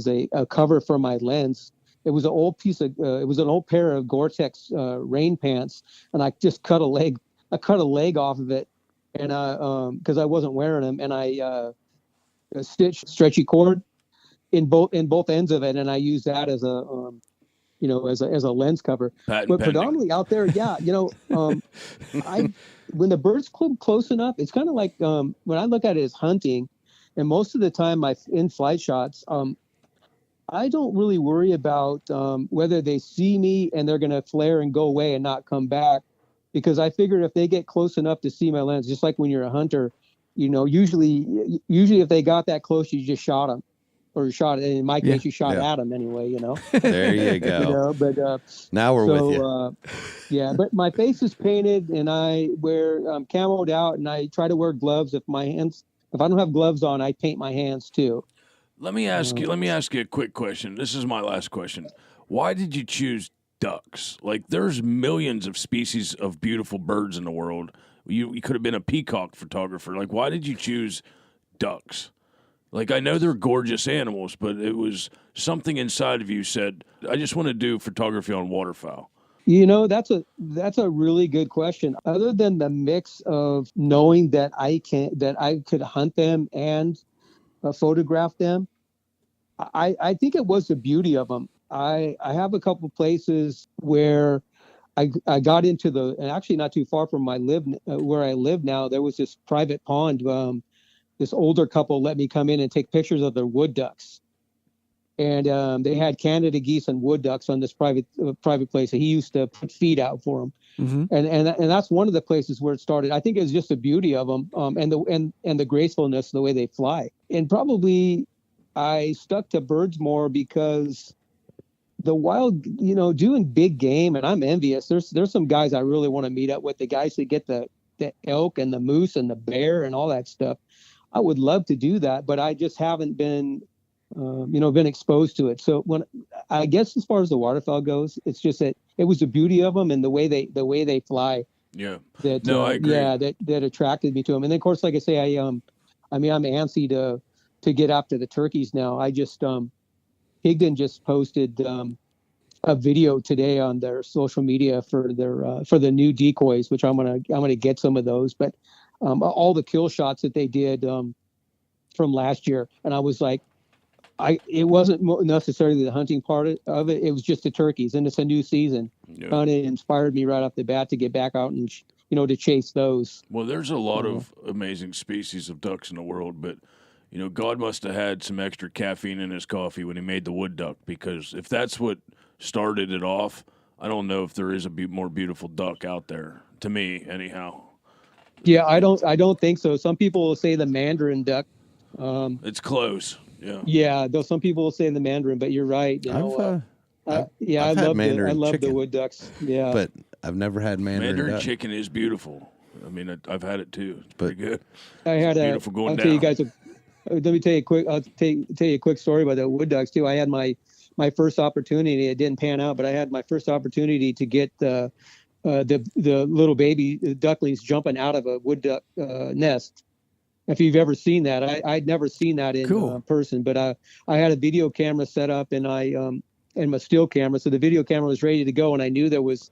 a cover for my lens. It was an old pair of Gore-Tex rain pants, and I just cut a leg off of it, and because I wasn't wearing them, and I stitched stretchy cord in both ends of it, and I used that as a as a lens cover. But predominantly out there, when the birds come close enough, it's kind of like when I look at it as hunting, and most of the time my in-flight shots. I don't really worry about whether they see me and they're going to flare and go away and not come back, because I figured if they get close enough to see my lens, just like when you're a hunter, usually if they got that close, you just shot them, or you shot. In my case, you shot at them anyway. There you go. But now we're with you. But my face is painted, and I wear camoed out, and I try to wear gloves. If I don't have gloves on, I paint my hands too. Let me ask you a quick question. This is my last question. Why did you choose ducks? Like, there's millions of species of beautiful birds in the world. You could have been a peacock photographer. Like, why did you choose ducks? Like, I know they're gorgeous animals, but it was something inside of you said, I just want to do photography on waterfowl. That's a really good question. Other than the mix of knowing that I could hunt them and photograph them, I think it was the beauty of them. I have a couple places where I got into and actually not too far from where I live now, there was this private pond. This older couple let me come in and take pictures of their wood ducks, and they had Canada geese and wood ducks on this private place. He used to put feed out for them. Mm-hmm. And that's one of the places where it started. I think it's just the beauty of them, and the gracefulness, the way they fly. And probably I stuck to birds more because the wild, doing big game, and I'm envious. There's some guys I really want to meet up with, the guys that get the elk and the moose and the bear and all that stuff. I would love to do that, but I just haven't been exposed to it. So I guess as far as the waterfowl goes, it's just that it was the beauty of them and the way they fly. Yeah. I agree. Yeah, that attracted me to them. And then, of course, like I say, I'm antsy to to get after the turkeys now. I just Higdon just posted a video today on their social media for the new decoys, which I'm gonna get some of those. But all the kill shots that they did from last year, and I was like, it wasn't necessarily the hunting part of it. It was just the turkeys, and it's a new season. Yeah. Kind of inspired me right off the bat to get back out and to chase those. Well, there's a lot of amazing species of ducks in the world, but God must have had some extra caffeine in his coffee when he made the wood duck, because if that's what started it off, I don't know if there is a more beautiful duck out there, to me anyhow. Yeah, I don't think so. Some people will say the mandarin duck. It's close. Yeah. Yeah, though some people will say the mandarin, but you're right. I love the wood ducks. Yeah, but I've never had mandarin duck. Chicken is beautiful. I mean, I've had it too. It's pretty good. I had beautiful going I'll down. tell you guys. Let me tell you a quick. I'll tell you a quick story about the wood ducks too. I had my first opportunity. It didn't pan out, but I had my first opportunity to get the little baby ducklings jumping out of a wood duck nest. If you've ever seen that, I'd never seen that in person, but I had a video camera set up and and my still camera. So the video camera was ready to go. And I knew there was,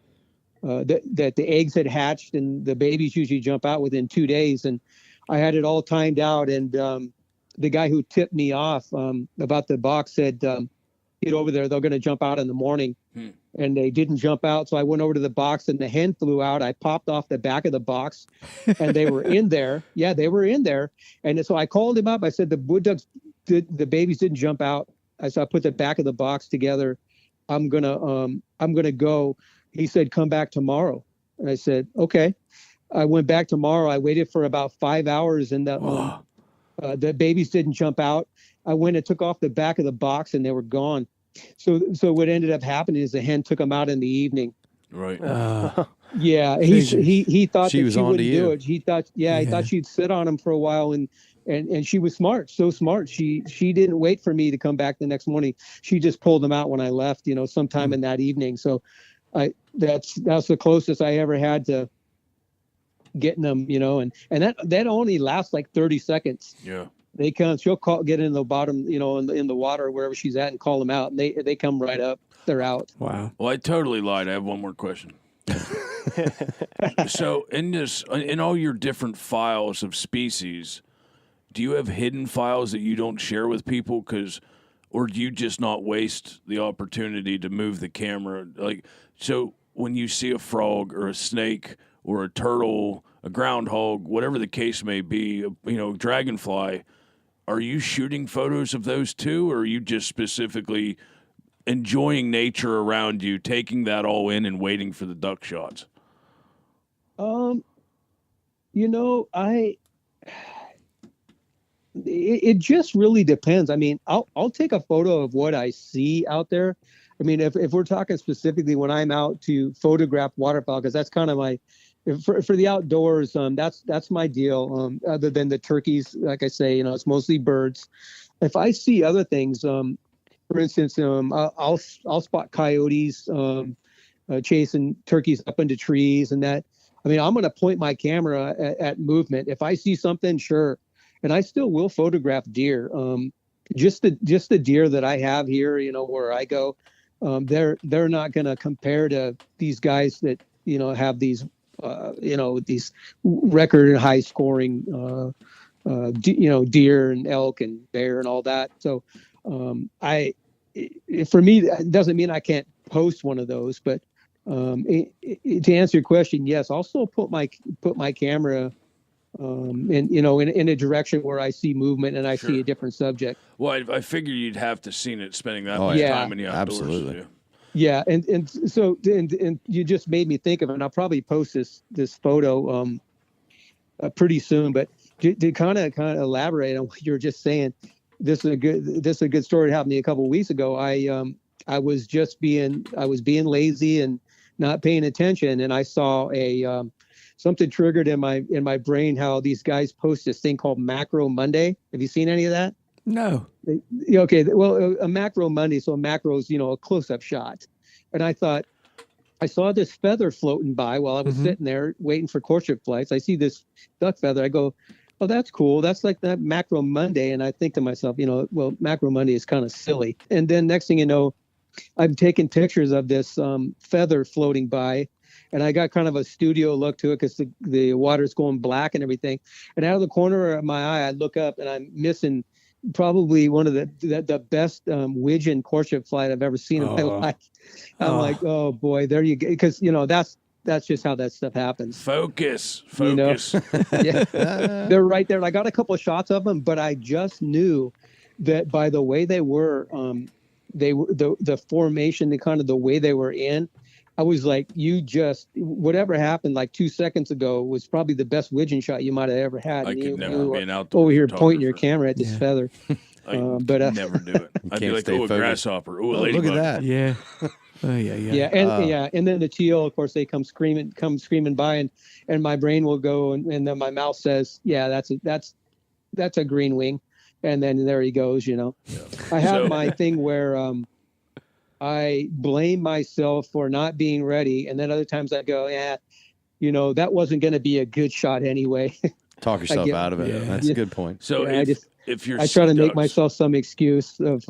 that the eggs had hatched and the babies usually jump out within 2 days. And I had it all timed out. And the guy who tipped me off about the box said, get over there. They're going to jump out in the morning. And they didn't jump out. So I went over to the box and the hen flew out. I popped off the back of the box and they were in there. Yeah, they were in there. And so I called him up. I said, the wood ducks, the babies didn't jump out. I put the back of the box together. I'm going to go. He said, come back tomorrow. And I said, okay. I went back tomorrow. I waited for about 5 hours and the babies didn't jump out. I went and took off the back of the box and they were gone. So what ended up happening is the hen took them out in the evening. Right. Yeah. He thought she that was she on wouldn't to you. do it. He thought she'd sit on him for a while and she was smart, so smart. She didn't wait for me to come back the next morning. She just pulled them out when I left, sometime in that evening. So that's the closest I ever had to getting them, and that only lasts like 30 seconds. Yeah. She'll get in the bottom, in the water, wherever she's at and call them out. And they come right up. They're out. Wow. Well, I totally lied. I have one more question. So in all your different files of species, do you have hidden files that you don't share with people? Or do you just not waste the opportunity to move the camera? So when you see a frog or a snake or a turtle, a groundhog, whatever the case may be, dragonfly, are you shooting photos of those too, or are you just specifically enjoying nature around you, taking that all in and waiting for the duck shots? It just really depends. I mean, I'll take a photo of what I see out there. I mean, if we're talking specifically when I'm out to photograph waterfowl, because that's kind of my, for the outdoors, that's my deal. Other than the turkeys, like I say, it's mostly birds. If I see other things, for instance, I'll spot coyotes chasing turkeys up into trees and that. I mean, I'm going to point my camera at movement. If I see something, sure, and I still will photograph deer. Just the deer that I have here, where I go, they're not going to compare to these guys that have these. These record high scoring, deer and elk and bear and all that. So, for me, it doesn't mean I can't post one of those, but, to answer your question, yes, I'll still put my camera, in a direction where I see movement and I see a different subject. Well, I figured you'd have to seen it spending that much time in the outdoors. Absolutely. Yeah, and so you just made me think of it. And I'll probably post this photo pretty soon. But to kind of elaborate on what you were just saying, this is a good story that happened to me a couple of weeks ago. I was being lazy and not paying attention, and I saw something triggered in my brain how these guys post this thing called Macro Monday. Have you seen any of that? No. Okay. Well, a macro Monday. So a macro is, a close-up shot. And I thought, I saw this feather floating by while I was sitting there waiting for courtship flights. I see this duck feather. I go, oh, that's cool. That's like that Macro Monday. And I think to myself, well, Macro Monday is kind of silly. And then next thing you know, I'm taking pictures of this feather floating by, and I got kind of a studio look to it because the water's going black and everything. And out of the corner of my eye, I look up and I'm missing probably one of the best widgeon courtship flight I've ever seen in my life. I'm like, oh boy, there you go. Because that's just how that stuff happens. Focus. Yeah, they're right there. And I got a couple of shots of them, but I just knew that by the way they were, the formation, the kind of the way they were in, I was like, whatever happened like 2 seconds ago was probably the best widgeon shot you might have ever had. I and could never be an outdoor over here pointing your photographer. camera at this feather. But never do it. I'd be Can't like, stay a focused. grasshopper. Ooh, a Look ladybug. at that. Yeah. Oh yeah. And then the teal, of course, they come screaming by, and my brain will go, and then my mouth says, yeah, that's a green wing, and then there he goes. I have my thing where I blame myself for not being ready, and then other times I go, that wasn't going to be a good shot anyway. Talk yourself out of it. Yeah. That's a good point. So if you're I try to make sea myself some excuse of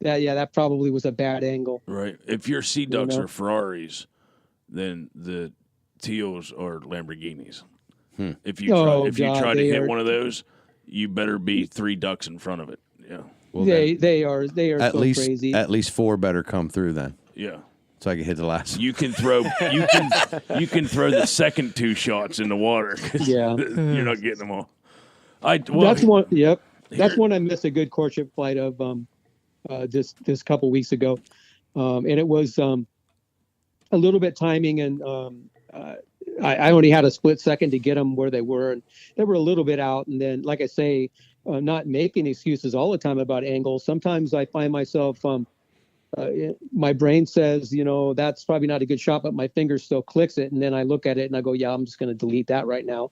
that probably was a bad angle. right. If your sea ducks are Ferraris, then the teals are Lamborghinis. If you try to hit one of those, you better be 3 ducks in front of it. Yeah. Well, they are at so least crazy. at least 4 better come through then, Yeah. so I can hit the last. You can throw you can throw the second 2 shots in the water. Yeah. You're not getting them all. That's one. Yep. That's one I missed a good courtship flight of this couple weeks ago, and it was a little bit timing, and I only had a split second to get them where they were, and they were a little bit out. And then, like I say, not making excuses all the time about angles. Sometimes I find myself, my brain says, that's probably not a good shot, but my finger still clicks it. And then I look at it and I go, yeah, I'm just going to delete that right now.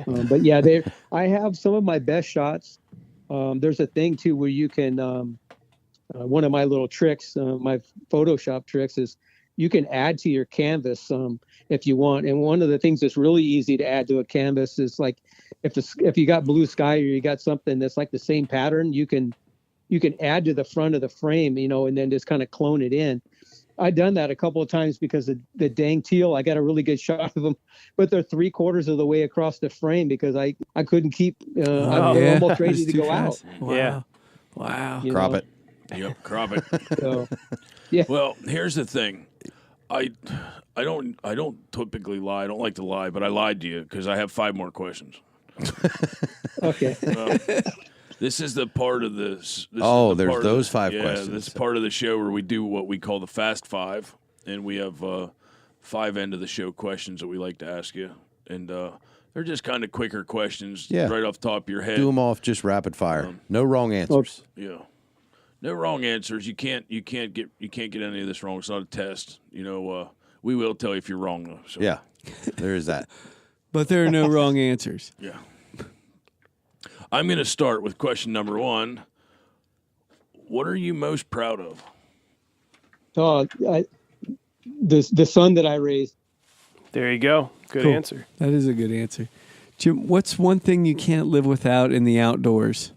But yeah, I have some of my best shots. There's a thing too, where you can, one of my little tricks, my Photoshop tricks is you can add to your canvas if you want. And one of the things that's really easy to add to a canvas is like, if you got blue sky or you got something that's like the same pattern, you can add to the front of the frame, and then just kind of clone it in. I've done that a couple of times because the dang teal, I got a really good shot of them, but they're 3/4 of the way across the frame because I couldn't keep, I'm almost ready to go out. Wow. Yeah. Wow. Crop it. Yep, crop it. So, yeah. Well, here's the thing. I don't typically lie. I don't like to lie, but I lied to you because I have 5 more questions. Okay. This is the part of this. There's those 5 questions. This is part of the show where we do what we call the Fast 5, and we have 5 end of the show questions that we like to ask you, and they're just kind of quicker questions, right off the top of your head. Do them off just rapid fire. No wrong answers. Yeah, no wrong answers. You can't get any of this wrong. It's not a test. We will tell you if you're wrong though. So. Yeah, there is that. But there are no wrong answers. Yeah. I'm going to start with question number 1. What are you most proud of? The son that I raised. There you go. Good answer. That is a good answer. Jim, what's one thing you can't live without in the outdoors?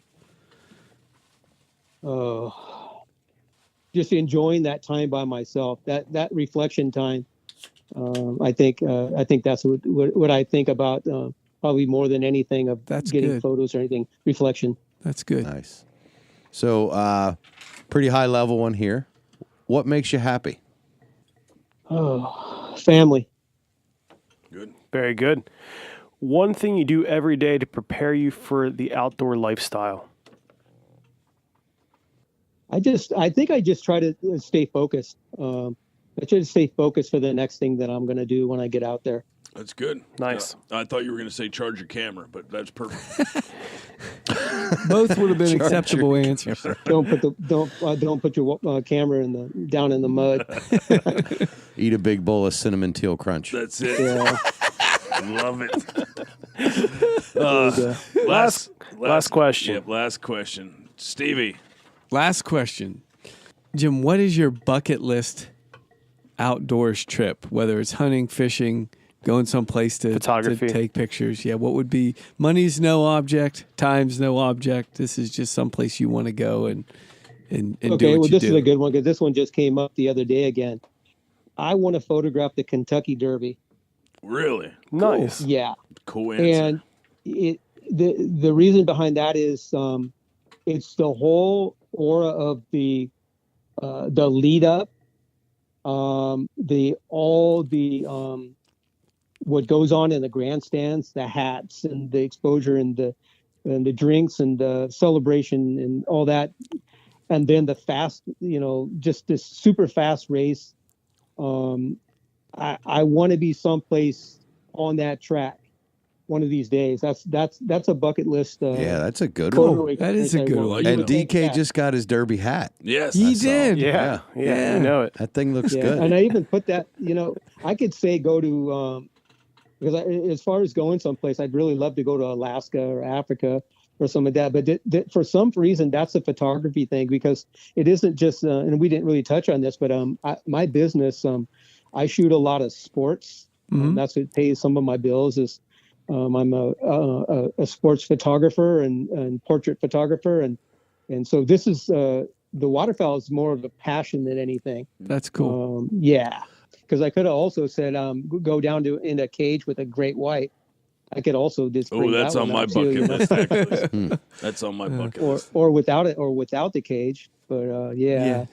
Just enjoying that time by myself, that reflection time. I think that's what I think about probably more than anything of getting good. photos or anything. Reflection. That's good. Nice. So, pretty high level one here. What makes you happy? Family. Good. Very good. One thing you do every day to prepare you for the outdoor lifestyle. I think I just try to stay focused. I try to stay focused for the next thing that I'm going to do when I get out there. That's good. Nice. I thought you were going to say charge your camera, but that's perfect. Both would have been acceptable answers. Don't put your camera down in the mud. Eat a big bowl of cinnamon teal crunch. That's it. Yeah. Love it. Last question. Yep, last question. Stevie. Last question. Jim, what is your bucket list outdoors trip? Whether it's hunting, fishing, going someplace to take pictures. Yeah, what would be money's no object, time's no object. This is just someplace you want to go and do what well, you this do. is a good one because this one just came up the other day again. I want to photograph the Kentucky Derby. Really? Nice. Yeah. Cool answer. And the reason behind that is it's the whole aura of the lead up, what goes on in the grandstands, the hats and the exposure and the drinks and the celebration and all that, and then the fast, just this super fast race. I want to be someplace on that track one of these days. That's a bucket list. Yeah, that's a good one. That is a good one. And DK just got his Derby hat. Yes, he did. Yeah. You know it. That thing looks good. And I even put that. I could say go to because as far as going someplace, I'd really love to go to Alaska or Africa or some of that. But for some reason, that's a photography thing because it isn't just. And we didn't really touch on this, but my business, I shoot a lot of sports. That's what pays some of my bills. Is I'm a sports photographer and portrait photographer, and so this is the waterfowl is more of a passion than anything. That's cool. Yeah, because I could have also said go down in a cage with a great white. I could also just bring that's that on one my out too, bucket list. Actually, that's on my bucket list. Or without it, or without the cage. But yeah,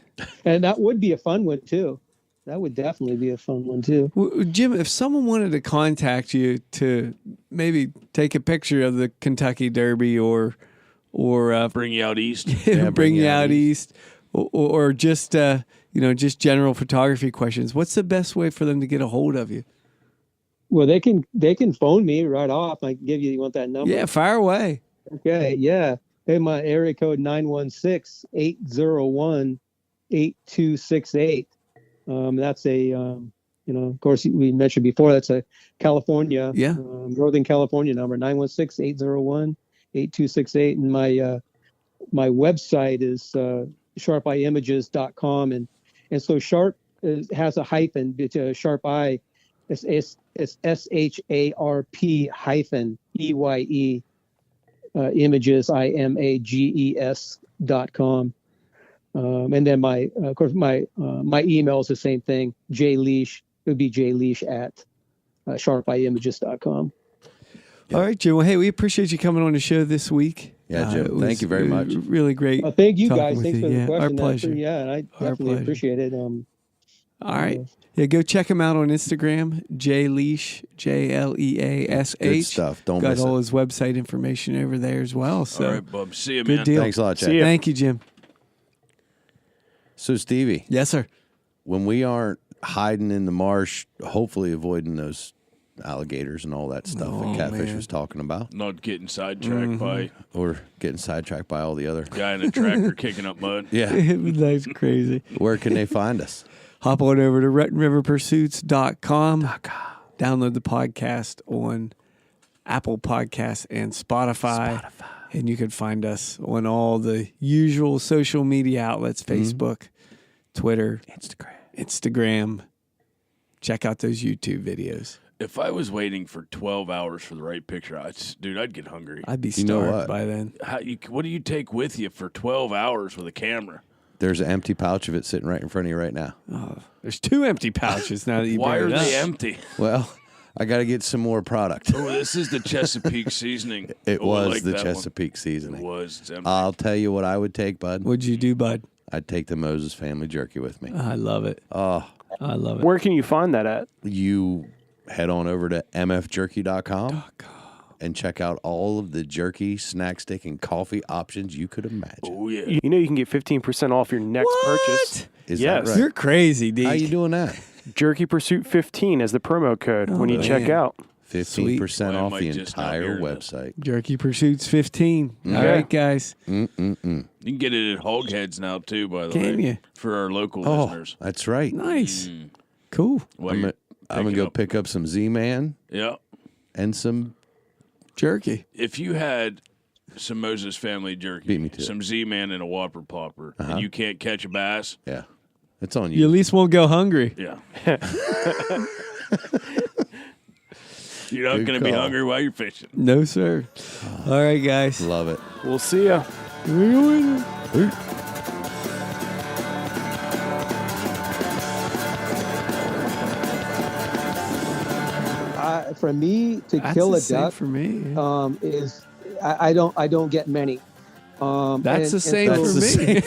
and that would be a fun one too. That would definitely be a fun one too. Well, Jim, if someone wanted to contact you to maybe take a picture of the Kentucky Derby or bring you out east, bring you out east, or just just general photography questions, what's the best way for them to get a hold of you? Well, they can phone me right off. I can give you want that number? Yeah, fire away. Okay, yeah. Hey, my area code 916-801-8268. That's a, of course, we mentioned before, that's a California, Northern California number, 916-801-8268. And my website is sharpeyeimages.com. And so Sharp has a hyphen, Sharp Eye. It's SHARP hyphen EYE images, IMAGES.com. And then of course, my email is the same thing. Leash. It would be jleash at sharpeyeimages.com. All right, Jim. Well, hey, we appreciate you coming on the show this week. Yeah, Jim. Thank you very much. Really great. Thank you guys. Thanks for the question. Our pleasure. And I definitely appreciate it. All right. Yeah, go check him out on Instagram, Leash, JLEASH. Good stuff. Don't Got miss all it. his website information over there as well. So, all right, bub. See you, good man. deal. Thanks a lot, Chad. Thank you, Jim. So, Stevie. Yes, sir. When we aren't hiding in the marsh, hopefully avoiding those alligators and all that stuff that Catfish was talking about. Not getting sidetracked by Or getting sidetracked by all the other. guy in a tractor kicking up mud. Yeah. That's crazy. Where can they find us? Hop on over to RettenRiverPursuits.com. Download the podcast on Apple Podcasts and Spotify. And you can find us on all the usual social media outlets, Facebook, Twitter, Instagram. Check out those YouTube videos. If I was waiting for 12 hours for the right picture, I'd get hungry. I'd be know starved what? by then. What do you take with you for 12 hours with a camera? There's an empty pouch of it sitting right in front of you right now. Oh, there's 2 empty pouches now that you Why bring are it up. they empty? Well, I got to get some more product. Oh, this is the Chesapeake seasoning. It Oh, I was like the that Chesapeake one. seasoning. It was. It's empty. I'll tell you what I would take, bud. What'd you do, bud? I'd take the Moses family jerky with me. I love it. Oh, I love it. Where can you find that at? you head on over to mfjerky.com and check out all of the jerky, snack stick, and coffee options you could imagine. Oh, yeah. You know you can get 15% off your next purchase. Is Yes. that right? You're crazy, dude. How you doing that? Jerky Pursuit 15 as the promo code when you check man. out. 15% Why am off I the just not entire hearing this? website. Jerky Pursuits 15. All Okay. right, guys. You can get it at Hogheads now, too, by the Can way. you? For our local Oh, listeners. that's right. Nice. Cool. While I'm you're going to picking go up- pick up some Z-Man Yeah. and some. Jerky. If you had some Moses family jerky, Beat me to it. some Z-Man and a Whopper Plopper, and you can't catch a bass, Yeah, it's on You you. at least won't go hungry. yeah. You're not Good going to be call. hungry while you're fishing. No, sir. All right, guys. Love it. We'll see ya. For me to That's kill the a same duck for me. is I don't get many. That's the same so- for me.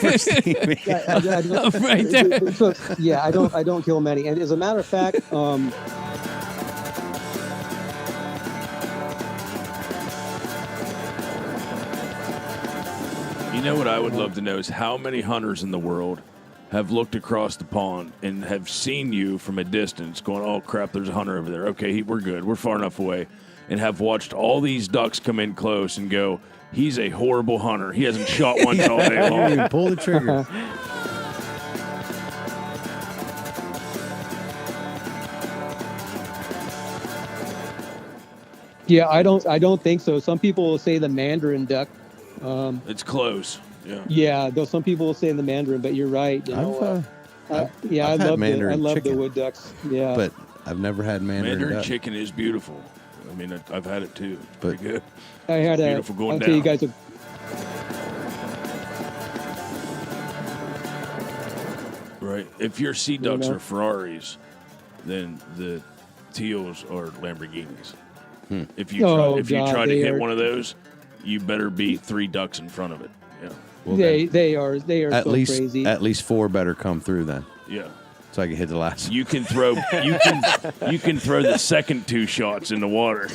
I don't- Right there. So, yeah, I don't kill many. And as a matter of fact, You know what I would love to know is how many hunters in the world have looked across the pond and have seen you from a distance going, oh, crap, there's a hunter over there. Okay, we're good. We're far enough away. And have watched all these ducks come in close and go, he's a horrible hunter. He hasn't shot once all day Don't long. even pull the trigger. yeah, I don't think so. Some people will say the mandarin duck. It's close. Yeah. Yeah, though some people will say the mandarin, but you're right. You know, yeah, I've I had love mandarin the chicken. wood ducks. Yeah, But I've never had Mandarin duck. chicken is beautiful. I mean, I've had it too. It's But- pretty good. I had a. beautiful going I'll tell you down. guys a. Right. If your sea ducks know? are Ferraris, then the teals are Lamborghinis. If you Oh, if you God, try to they hit are- one of those, you better be 3 ducks in front of it. Yeah. Well, They are at so least crazy. at least 4 better come through then, Yeah. so I can hit the last one. You can throw you can throw the second 2 shots in the water.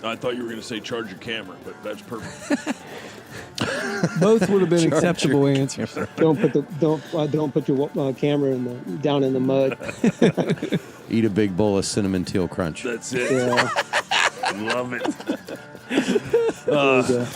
I thought you were going to say charge your camera, but that's perfect. Both would have been acceptable answers. Don't put your camera down in the mud. Eat a big bowl of cinnamon teal crunch. That's it. Yeah. Love it. There you go.